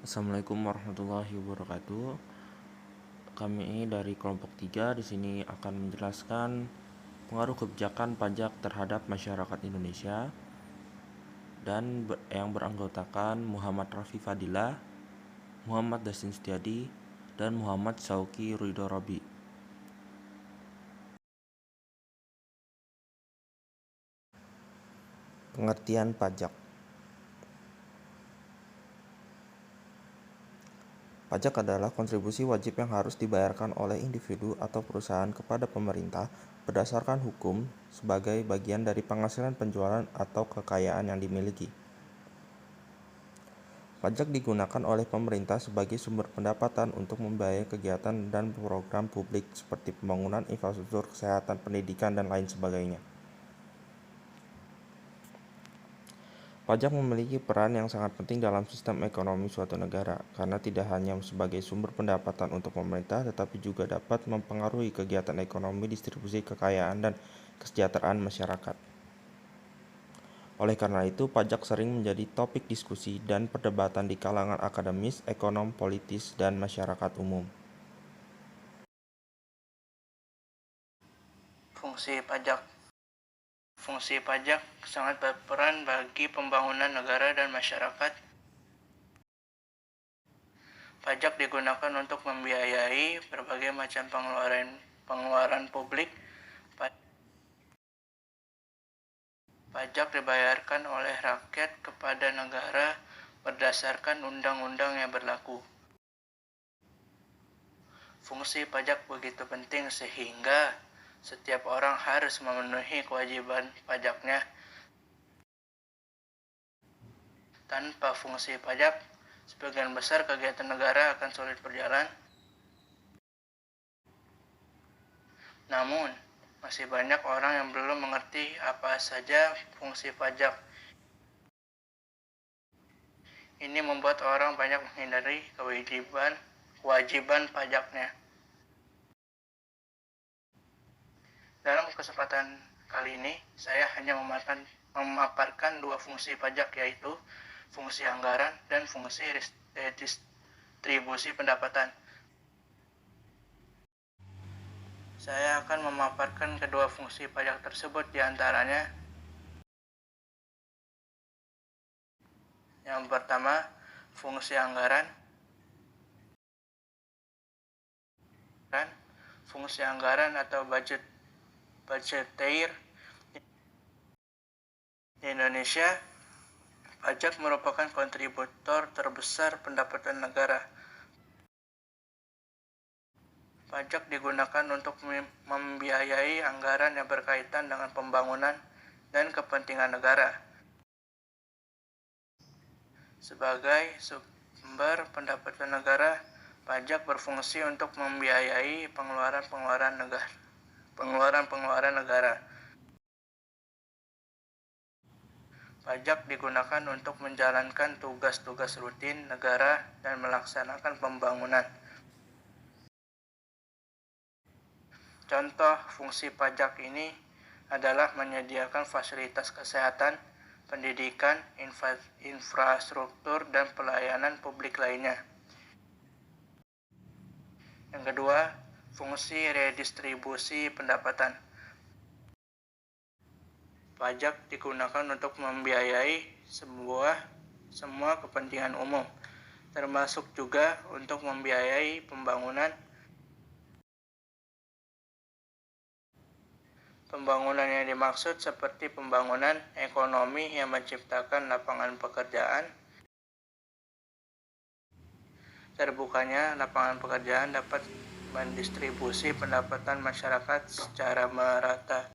Assalamualaikum warahmatullahi wabarakatuh. Kami dari kelompok 3 di sini akan menjelaskan pengaruh kebijakan pajak terhadap masyarakat Indonesia dan yang beranggotakan Muhammad Rafi Fadilah, Muhammad Dasin Setiadi, dan Muhammad Sauki Ridho Robi. Pengertian pajak. Pajak adalah kontribusi wajib yang harus dibayarkan oleh individu atau perusahaan kepada pemerintah berdasarkan hukum sebagai bagian dari penghasilan penjualan atau kekayaan yang dimiliki. Pajak digunakan oleh pemerintah sebagai sumber pendapatan untuk membiayai kegiatan dan program publik seperti pembangunan infrastruktur, kesehatan, pendidikan, dan lain sebagainya. Pajak memiliki peran yang sangat penting dalam sistem ekonomi suatu negara, karena tidak hanya sebagai sumber pendapatan untuk pemerintah, tetapi juga dapat mempengaruhi kegiatan ekonomi, distribusi kekayaan, dan kesejahteraan masyarakat. Oleh karena itu, pajak sering menjadi topik diskusi dan perdebatan di kalangan akademis, ekonom, politis, dan masyarakat umum. Fungsi pajak sangat berperan bagi pembangunan negara dan masyarakat. Pajak digunakan untuk membiayai berbagai macam pengeluaran publik. Pajak dibayarkan oleh rakyat kepada negara berdasarkan undang-undang yang berlaku. Fungsi pajak begitu penting sehingga setiap orang harus memenuhi kewajiban pajaknya. Tanpa fungsi pajak, sebagian besar kegiatan negara akan sulit berjalan. Namun, masih banyak orang yang belum mengerti apa saja fungsi pajak. Ini membuat orang banyak menghindari kewajiban pajaknya. Dalam kesempatan kali ini, saya hanya memaparkan dua fungsi pajak, yaitu fungsi anggaran dan fungsi redistribusi pendapatan. Saya akan memaparkan kedua fungsi pajak tersebut, diantaranya yang pertama, fungsi anggaran. Fungsi anggaran atau budgeteer. Di Indonesia, pajak merupakan kontributor terbesar pendapatan negara. Pajak digunakan untuk membiayai anggaran yang berkaitan dengan pembangunan dan kepentingan negara. Sebagai sumber pendapatan negara, pajak berfungsi untuk membiayai pengeluaran negara. Pajak digunakan untuk menjalankan tugas-tugas rutin negara dan melaksanakan pembangunan. Contoh fungsi pajak ini adalah menyediakan fasilitas kesehatan, pendidikan, infrastruktur, dan pelayanan publik lainnya. Yang kedua, fungsi redistribusi pendapatan. Pajak digunakan untuk membiayai semua kepentingan umum, termasuk juga untuk membiayai pembangunan yang dimaksud seperti pembangunan ekonomi yang menciptakan lapangan pekerjaan. Terbukanya lapangan pekerjaan dapat mendistribusi pendapatan masyarakat secara merata.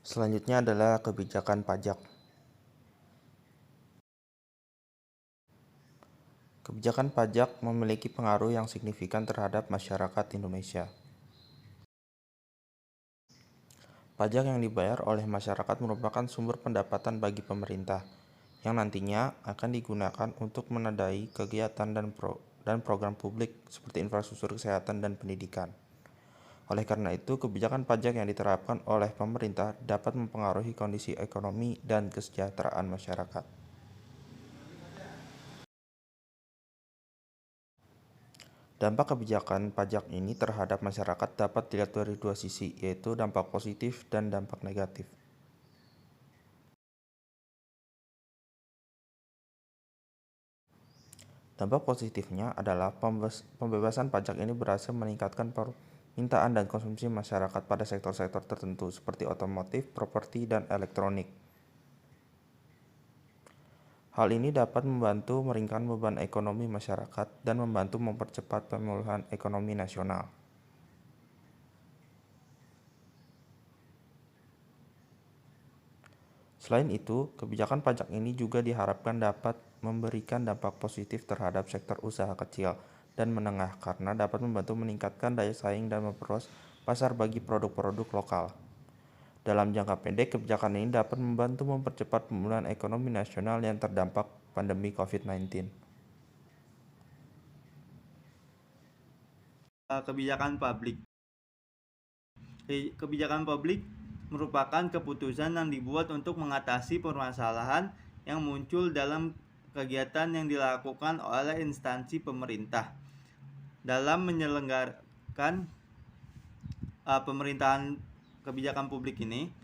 Selanjutnya adalah kebijakan pajak. Kebijakan pajak memiliki pengaruh yang signifikan terhadap masyarakat Indonesia. Pajak yang dibayar oleh masyarakat merupakan sumber pendapatan bagi pemerintah, yang nantinya akan digunakan untuk menadai kegiatan dan program publik seperti infrastruktur kesehatan dan pendidikan. Oleh karena itu, kebijakan pajak yang diterapkan oleh pemerintah dapat mempengaruhi kondisi ekonomi dan kesejahteraan masyarakat. Dampak kebijakan pajak ini terhadap masyarakat dapat dilihat dari dua sisi, yaitu dampak positif dan dampak negatif. Dampak positifnya adalah pembebasan pajak ini berhasil meningkatkan permintaan dan konsumsi masyarakat pada sektor-sektor tertentu seperti otomotif, properti, dan elektronik. Hal ini dapat membantu meringankan beban ekonomi masyarakat dan membantu mempercepat pemulihan ekonomi nasional. Selain itu, kebijakan pajak ini juga diharapkan dapat memberikan dampak positif terhadap sektor usaha kecil dan menengah karena dapat membantu meningkatkan daya saing dan memperluas pasar bagi produk-produk lokal. Dalam jangka pendek, kebijakan ini dapat membantu mempercepat pemulihan ekonomi nasional yang terdampak pandemi COVID-19. Kebijakan publik. Kebijakan publik merupakan keputusan yang dibuat untuk mengatasi permasalahan yang muncul dalam kegiatan yang dilakukan oleh instansi pemerintah. Dalam menyelenggarakan pemerintahan, kebijakan publik ini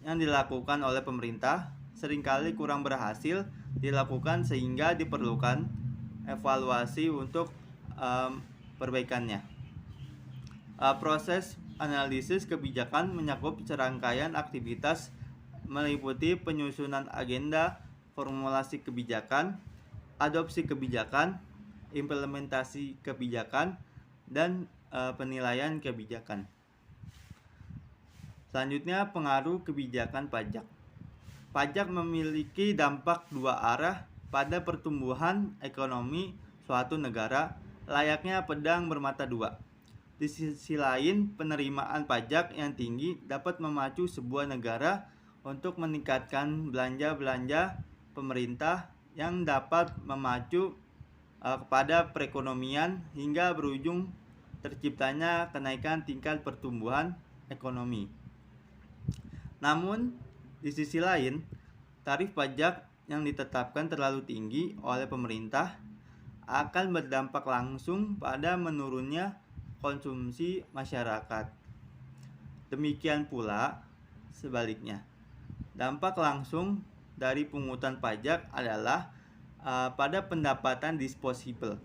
yang dilakukan oleh pemerintah seringkali kurang berhasil dilakukan sehingga diperlukan evaluasi untuk perbaikannya. Proses analisis kebijakan mencakup serangkaian aktivitas meliputi penyusunan agenda, formulasi kebijakan, adopsi kebijakan, implementasi kebijakan, dan penilaian kebijakan. Selanjutnya, pengaruh kebijakan pajak. Pajak memiliki dampak dua arah pada pertumbuhan ekonomi suatu negara, layaknya pedang bermata dua. Di sisi lain, penerimaan pajak yang tinggi dapat memacu sebuah negara untuk meningkatkan belanja-belanja pemerintah yang dapat memacu kepada perekonomian hingga berujung terciptanya kenaikan tingkat pertumbuhan ekonomi. Namun, di sisi lain, tarif pajak yang ditetapkan terlalu tinggi oleh pemerintah akan berdampak langsung pada menurunnya konsumsi masyarakat. Demikian pula sebaliknya. Dampak langsung dari pungutan pajak adalah pada pendapatan disposable.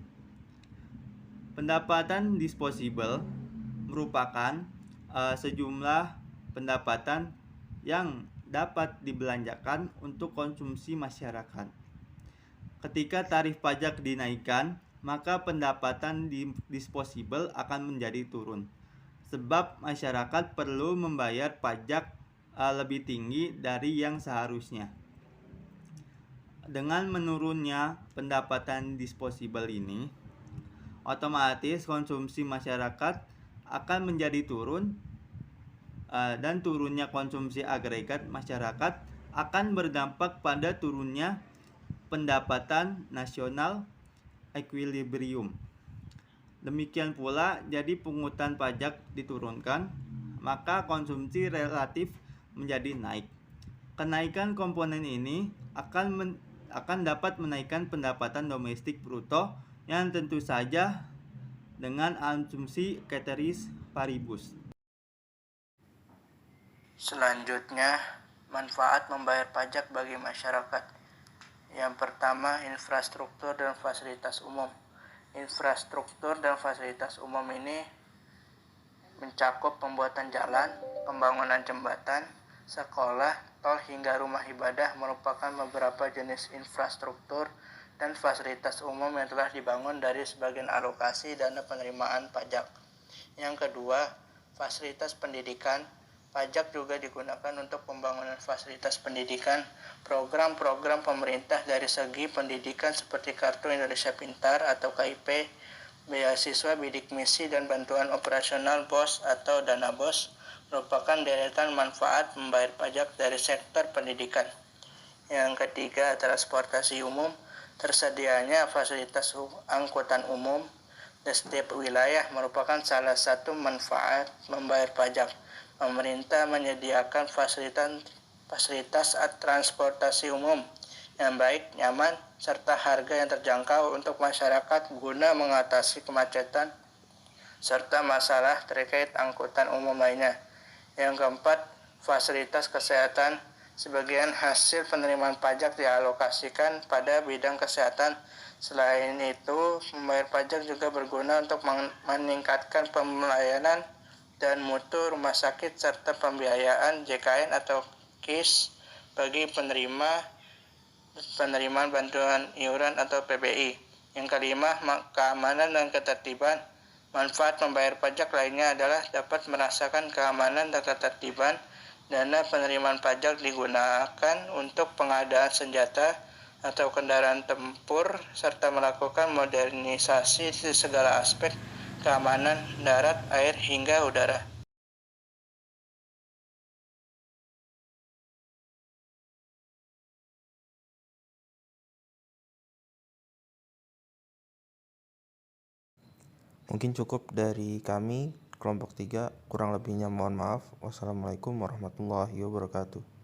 Pendapatan disposable merupakan sejumlah pendapatan yang dapat dibelanjakan untuk konsumsi masyarakat. Ketika tarif pajak dinaikkan, maka pendapatan disposable akan menjadi turun, sebab masyarakat perlu membayar pajak lebih tinggi dari yang seharusnya. Dengan menurunnya pendapatan disposable ini, otomatis konsumsi masyarakat akan menjadi turun, dan turunnya konsumsi agregat masyarakat akan berdampak pada turunnya pendapatan nasional equilibrium. Demikian pula, jadi pungutan pajak diturunkan, maka konsumsi relatif menjadi naik. Kenaikan komponen ini akan dapat menaikkan pendapatan domestik bruto yang tentu saja dengan asumsi ceteris paribus. Selanjutnya, manfaat membayar pajak bagi masyarakat. Yang pertama, infrastruktur dan fasilitas umum. Infrastruktur dan fasilitas umum ini mencakup pembuatan jalan, pembangunan jembatan, sekolah, tol hingga rumah ibadah merupakan beberapa jenis infrastruktur dan fasilitas umum yang telah dibangun dari sebagian alokasi dana penerimaan pajak. Yang kedua, fasilitas pendidikan. Pajak juga digunakan untuk pembangunan fasilitas pendidikan, program-program pemerintah dari segi pendidikan seperti Kartu Indonesia Pintar atau KIP, beasiswa bidik misi dan bantuan operasional BOS atau dana BOS merupakan deretan manfaat membayar pajak dari sektor pendidikan. Yang ketiga, transportasi umum. Tersedianya fasilitas angkutan umum di setiap wilayah merupakan salah satu manfaat membayar pajak. Pemerintah menyediakan fasilitas transportasi umum yang baik, nyaman, serta harga yang terjangkau untuk masyarakat guna mengatasi kemacetan serta masalah terkait angkutan umum lainnya. Yang keempat, fasilitas kesehatan. Sebagian hasil penerimaan pajak dialokasikan pada bidang kesehatan. Selain itu, membayar pajak juga berguna untuk meningkatkan pelayanan dan mutu rumah sakit serta pembiayaan JKN atau KIS bagi penerimaan bantuan iuran atau PBI. Yang kelima, keamanan dan ketertiban. Manfaat membayar pajak lainnya adalah dapat merasakan keamanan dan ketertiban. Dana penerimaan pajak digunakan untuk pengadaan senjata atau kendaraan tempur serta melakukan modernisasi di segala aspek keamanan darat, air, hingga udara. Mungkin cukup dari kami, kelompok 3. Kurang lebihnya mohon maaf. Wassalamualaikum warahmatullahi wabarakatuh.